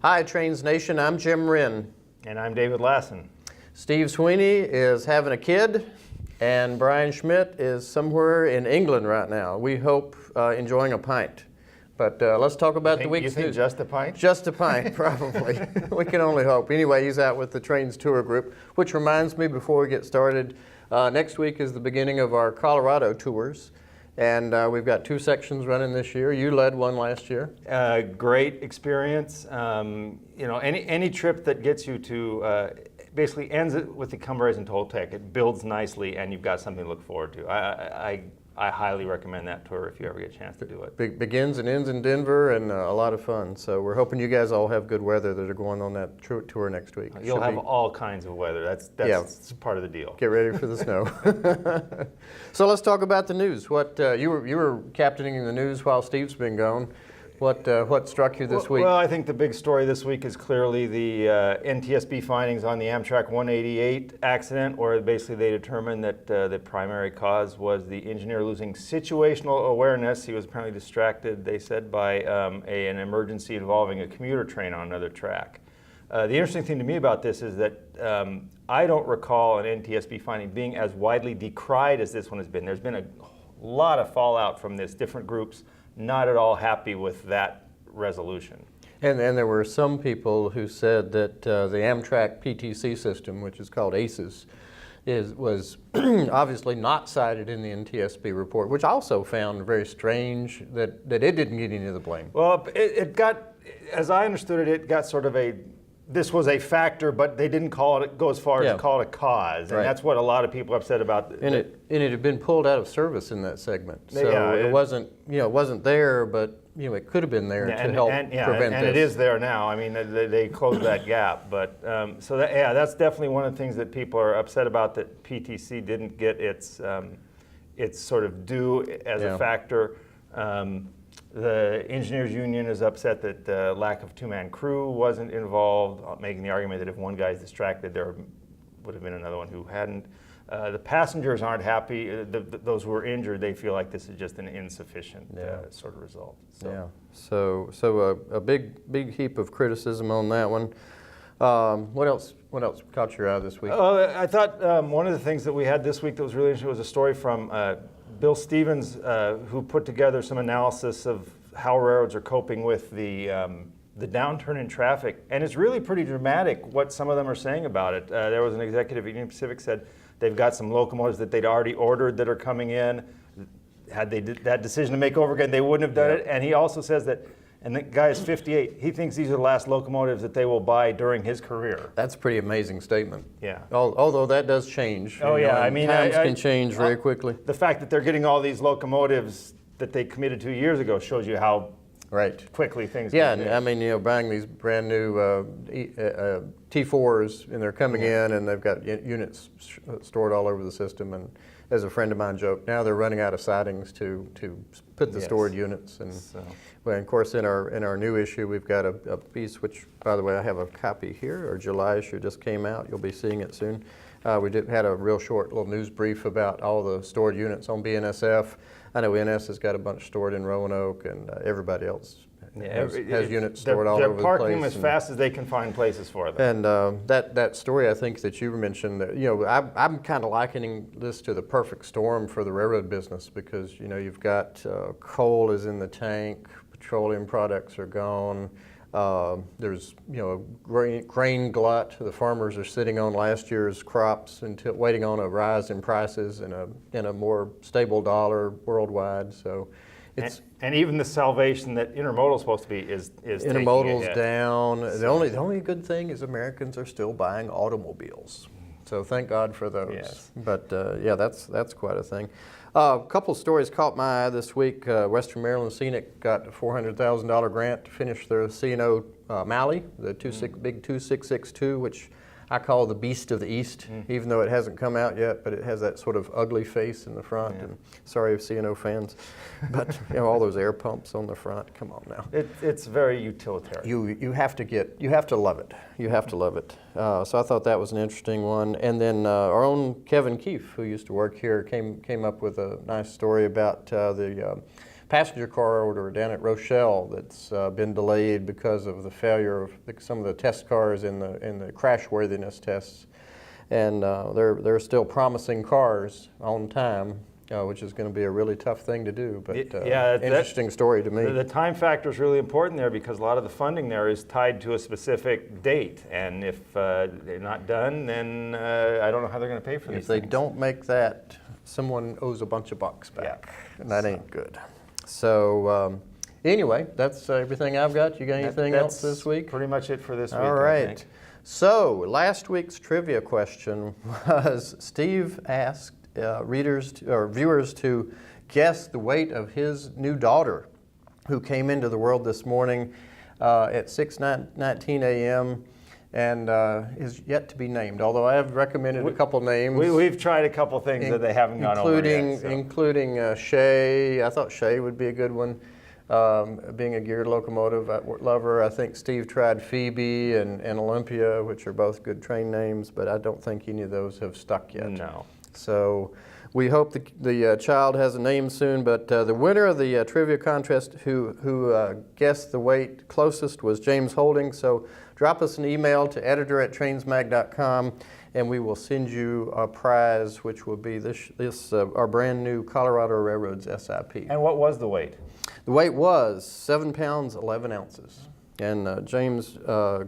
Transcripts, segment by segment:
Hi, Trains Nation. I'm Jim Wren. And I'm David Lassen. Steve Sweeney is having a kid, and Brian Schmidt is somewhere in England right now. We hope enjoying a pint. But let's talk about the week's news. You think just a pint? Just a pint, probably. We can only hope. Anyway, he's out with the Trains Tour Group, which reminds me, before we get started, next week is the beginning of our Colorado tours. And we've got 2 sections running this year. You led one last year. Great experience. You know, any trip that gets you to basically ends it with the Cumbres and Toltec. It builds nicely, and you've got something to look forward to. I highly recommend that tour if you ever get a chance to do it. Begins and ends in Denver, and a lot of fun. So we're hoping you guys all have good weather that are going on that tour next week. You'll have all kinds of weather. That's part of the deal. Get ready for the snow. So let's talk about the news. What you were captaining the news while Steve's been gone. What struck you this week? Well, I think the big story this week is clearly the NTSB findings on the Amtrak 188 accident, where basically they determined that the primary cause was the engineer losing situational awareness. He was apparently distracted, they said, by an emergency involving a commuter train on another track. The interesting thing to me about this is that I don't recall an NTSB finding being as widely decried as this one has been. There's been a lot of fallout from this, different groups not at all happy with that resolution. And there were some people who said that the Amtrak PTC system, which is called ACES, was obviously not cited in the NTSB report, which also found very strange that it didn't get any of the blame. Well, it got, as I understood it, it got sort of this was a factor, but they didn't go as far as to call it a cause, and that's what a lot of people are upset about. And it had been pulled out of service in that segment, so it wasn't there, but it could have been there to help prevent this. And it is there now. I mean, they closed that gap, but that's definitely one of the things that people are upset about, that PTC didn't get its sort of due as a factor. The engineers union is upset that the lack of 2-man crew wasn't involved, making the argument that if one guy is distracted, there would have been another one who hadn't. The passengers aren't happy. Those who were injured, they feel like this is just an insufficient sort of result. So a big heap of criticism on that one. What else caught your eye this week? I thought one of the things that we had this week that was really interesting was a story from Bill Stevens, who put together some analysis of how railroads are coping with the downturn in traffic. And it's really pretty dramatic what some of them are saying about it. There was an executive at Union Pacific said they've got some locomotives that they'd already ordered that are coming in. Had they did that decision to make over again, they wouldn't have done it. And he also says that, and the guy is 58, he thinks these are the last locomotives that they will buy during his career. That's a pretty amazing statement. Yeah. Although that does change. I mean, times can change very quickly. The fact that they're getting all these locomotives that they committed 2 years ago shows you how quickly things can change. I mean, buying these brand new T4s, and they're coming in, and they've got units stored all over the system. And as a friend of mine joked, now they're running out of sidings to put the stored units. And well, of course, in our new issue, we've got a piece, which, by the way, I have a copy here. Our July issue just came out. You'll be seeing it soon. We had a real short little news brief about all the stored units on BNSF. I know NS has got a bunch stored in Roanoke, and everybody else has units stored all over the place. They're parking them as fast as they can find places for them. And that story, I think, that you mentioned, that I'm kind of likening this to the perfect storm for the railroad business, because you've got coal is in the tank, petroleum products are gone. There's a grain glut. The farmers are sitting on last year's crops waiting on a rise in prices and a more stable dollar worldwide. So and even the salvation that intermodal is supposed to be is intermodal's down. The only good thing is Americans are still buying automobiles. So thank God for those. Yes. But that's quite a thing. A couple of stories caught my eye this week. Western Maryland Scenic got a $400,000 grant to finish their C&O Malley, the big 2662, which I call the Beast of the East, even though it hasn't come out yet, but it has that sort of ugly face in the front. And sorry, C&O fans, but all those air pumps on the front. Come on now. It's very utilitarian. You have to love it. You have to love it. So I thought that was an interesting one. And then our own Kevin Keefe, who used to work here, came up with a nice story about the passenger car order down at Rochelle that's been delayed because of the failure of some of the test cars in the crash worthiness tests. And they're still promising cars on time, which is going to be a really tough thing to do. But interesting story to me. The time factor is really important there because a lot of the funding there is tied to a specific date. And if they're not done, then I don't know how they're going to pay for these If they things. don't make that, someone owes a bunch of bucks back. And that ain't good. So anyway, that's everything I've got. You got anything else this week? Pretty much it for this week. All right. So last week's trivia question was Steve asked viewers to guess the weight of his new daughter, who came into the world this morning at 6:19 a.m. and is yet to be named. Although I have recommended a couple names. We've tried a couple things that they haven't gone over yet. Including Shay. I thought Shay would be a good one. Being a geared locomotive lover, I think Steve tried Phoebe and Olympia, which are both good train names, but I don't think any of those have stuck yet. No. So we hope the child has a name soon, but the winner of the trivia contest who guessed the weight closest was James Holding. So drop us an email to editor@trainsmag.com and we will send you a prize, which will be our brand new Colorado Railroads SIP. And what was the weight? The weight was 7 pounds, 11 ounces. And James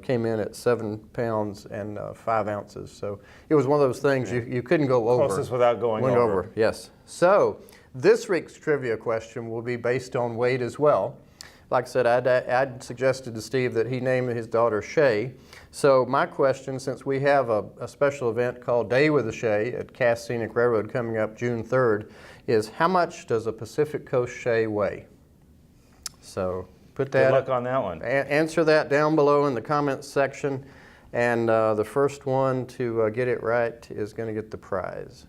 came in at 7 pounds and 5 ounces. So it was one of those things you couldn't go over. Closest without going over. Yes. So this week's trivia question will be based on weight as well. Like I said, I'd suggested to Steve that he name his daughter Shay. So my question, since we have a special event called Day with the Shay at Cass Scenic Railroad coming up June 3rd, is how much does a Pacific Coast Shay weigh? So put that. Good luck on that one. Answer that down below in the comments section, and the first one to get it right is going to get the prize.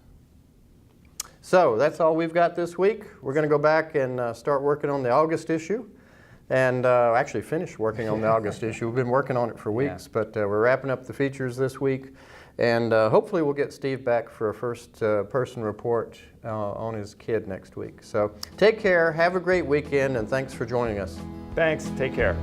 So that's all we've got this week. We're going to go back and start working on the August issue, and actually finish working on the August issue. We've been working on it for weeks, but we're wrapping up the features this week, and hopefully we'll get Steve back for a first person report on his kid next week. So take care, have a great weekend, and thanks for joining us. Thanks. Take care.